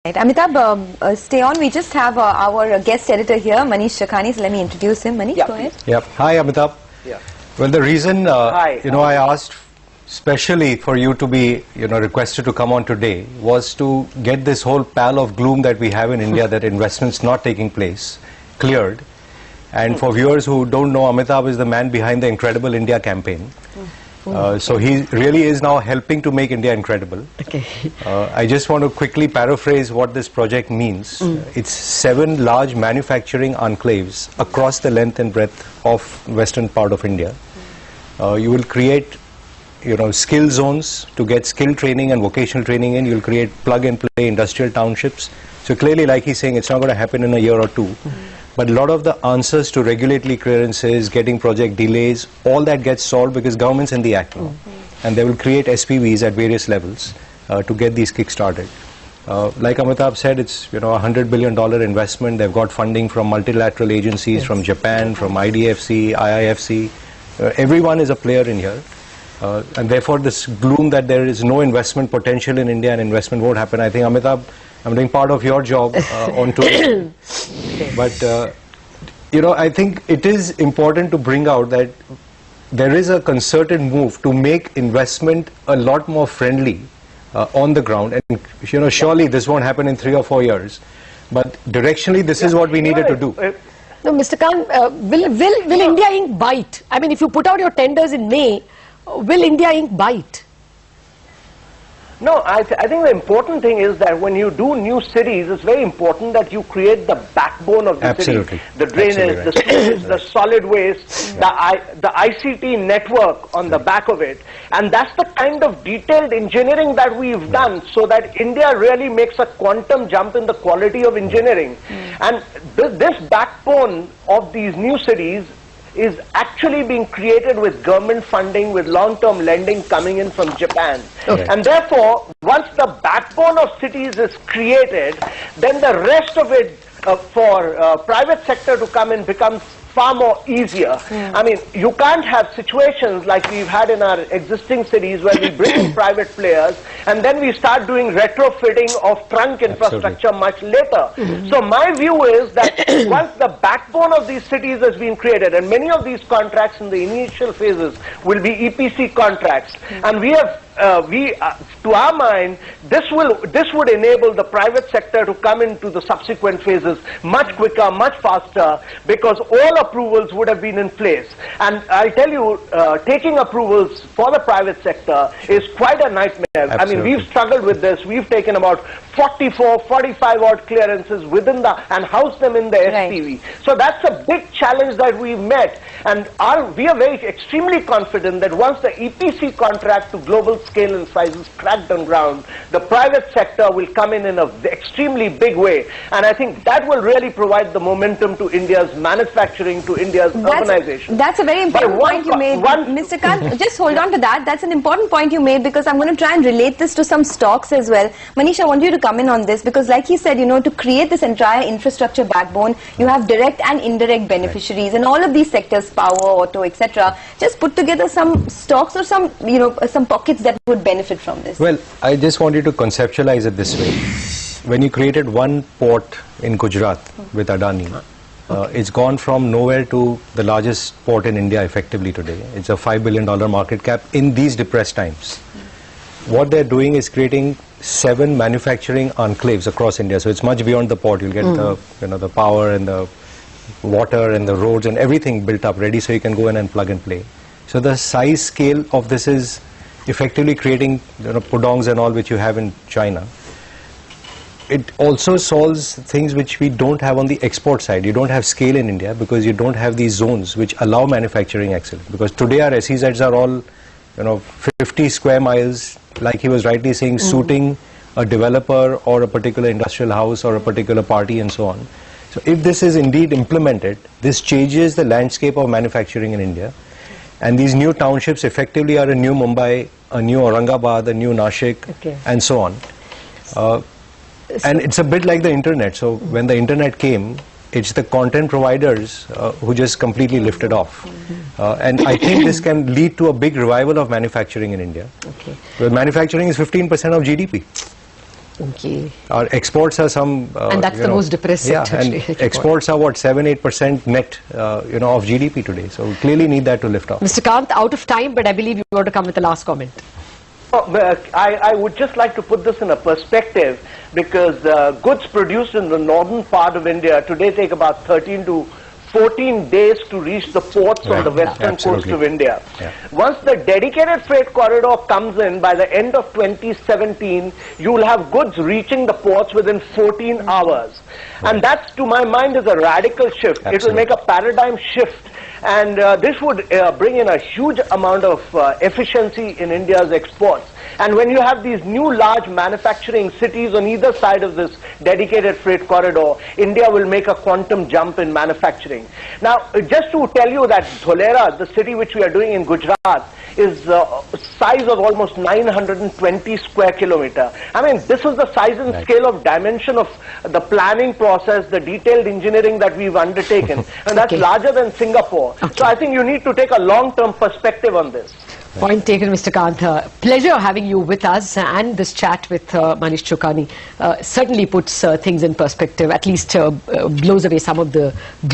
Right. Amitabh, stay on. We just have our guest editor here, Manish Chakhani. So let me introduce him. Manish, go ahead. Yep. Hi, Amitabh. Yeah. Well, the reason, Hi. I asked specially for you to be, requested to come on today was to get this whole pall of gloom that we have in India, that investments not taking place, cleared. And for viewers who don't know, Amitabh is the man behind the Incredible India campaign. So he really is now helping to make India incredible. Okay. I just want to quickly paraphrase what this project means. It's 7 large manufacturing enclaves across the length and breadth of western part of India. You will create, skill zones to get skill training and vocational training in. You'll create plug-and-play industrial townships. So clearly, like he's saying, it's not going to happen in a year or two. But a lot of the answers to regulatory clearances, getting project delays, all that gets solved because government's in the act now. And they will create SPVs at various levels to get these kick-started. Like Amitabh said, it's $100 billion investment. They've got funding from multilateral agencies, from Japan, from IDFC, IIFC. Everyone is a player in here. And therefore, this gloom that there is no investment potential in India and investment won't happen. I think, Amitabh, I'm doing part of your job on today. But, I think it is important to bring out that there is a concerted move to make investment a lot more friendly on the ground. And, surely this won't happen in 3 or 4 years. But directionally, this is what we needed to do. No, Mr. Kant, will India Inc. bite? I mean, if you put out your tenders in May, will India Inc. bite? No, I think the important thing is that when you do new cities, it's very important that you create the backbone of the city. The drainage, the sewage, the solid waste, the ICT network on the back of it. And that's the kind of detailed engineering that we've done so that India really makes a quantum jump in the quality of engineering. And this backbone of these new cities is actually being created with government funding, with long-term lending coming in from Japan. Okay. And therefore, once the backbone of cities is created, then the rest of it for private sector to come in becomes far more easier. I mean, you can't have situations like we've had in our existing cities where we bring in private players and then we start doing retrofitting of trunk infrastructure much later. So my view is that once the backbone of these cities has been created, and many of these contracts in the initial phases will be EPC contracts, and we have to our mind, this would enable the private sector to come into the subsequent phases much quicker, much faster, because all approvals would have been in place. And I'll tell you, taking approvals for the private sector is quite a nightmare. Absolutely. I mean, we've struggled with this. We've taken about 44, 45 odd clearances within and housed them in the SPV. So that's a big challenge that we've met. And we are very extremely confident that once the EPC contract to global scale and size is cracked on ground, the private sector will come in an extremely big way. And I think that will really provide the momentum to India's manufacturing, to India's urbanization. That's a very important point you made, Mr. Kant. Just hold on to that. That's an important point you made, because I'm going to try and relate this to some stocks as well. Manish, I want you to come in on this, because like he said, to create this entire infrastructure backbone, you have direct and indirect beneficiaries in all of these sectors, power, auto, etc. Just put together some stocks or some, some pockets that would benefit from this. Well, I just want you to conceptualize it this way. When you created one port in Gujarat with Adani, it's gone from nowhere to the largest port in India effectively today. It's a $5 billion market cap in these depressed times. What they're doing is creating 7 manufacturing enclaves across India. So it's much beyond the port. You'll get the power and the water and the roads and everything built up ready so you can go in and plug and play. So the size scale of this is effectively creating pudongs and all which you have in China. It also solves things which we don't have on the export side. You don't have scale in India because you don't have these zones which allow manufacturing excellence. Because today our SEZs are all 50 square miles, like he was rightly saying, suiting a developer or a particular industrial house or a particular party and so on. So if this is indeed implemented, this changes the landscape of manufacturing in India. And these new townships effectively are a new Mumbai, a new Aurangabad, a new Nashik, and so on. And it's a bit like the internet. So when the internet came, it's the content providers who just completely lifted off. And I think this can lead to a big revival of manufacturing in India. Well, manufacturing is 15% of GDP. Okay. Our exports are some... and that's the most depressed sector. And exports are what, 7-8% net, of GDP today. So we clearly need that to lift off. Mr. Kant, out of time, but I believe you want to come with the last comment. I would just like to put this in a perspective, because goods produced in the northern part of India today take about 13 to 14 days to reach the ports on the western coast of India. Yeah. Once the dedicated freight corridor comes in, by the end of 2017, you will have goods reaching the ports within 14 hours. And that, to my mind, is a radical shift. Absolutely. It will make a paradigm shift. And this would bring in a huge amount of efficiency in India's exports. And when you have these new large manufacturing cities on either side of this dedicated freight corridor, India will make a quantum jump in manufacturing. Now, just to tell you that Dholera, the city which we are doing in Gujarat, is size of almost 920 square kilometer. I mean, this is the size and scale of dimension of the planning process, the detailed engineering that we've undertaken. And that's larger than Singapore. So I think you need to take a long-term perspective on this. Point taken, Mr. Kant. Pleasure having you with us, and this chat with Manish Chokani certainly puts things in perspective, at least blows away some of the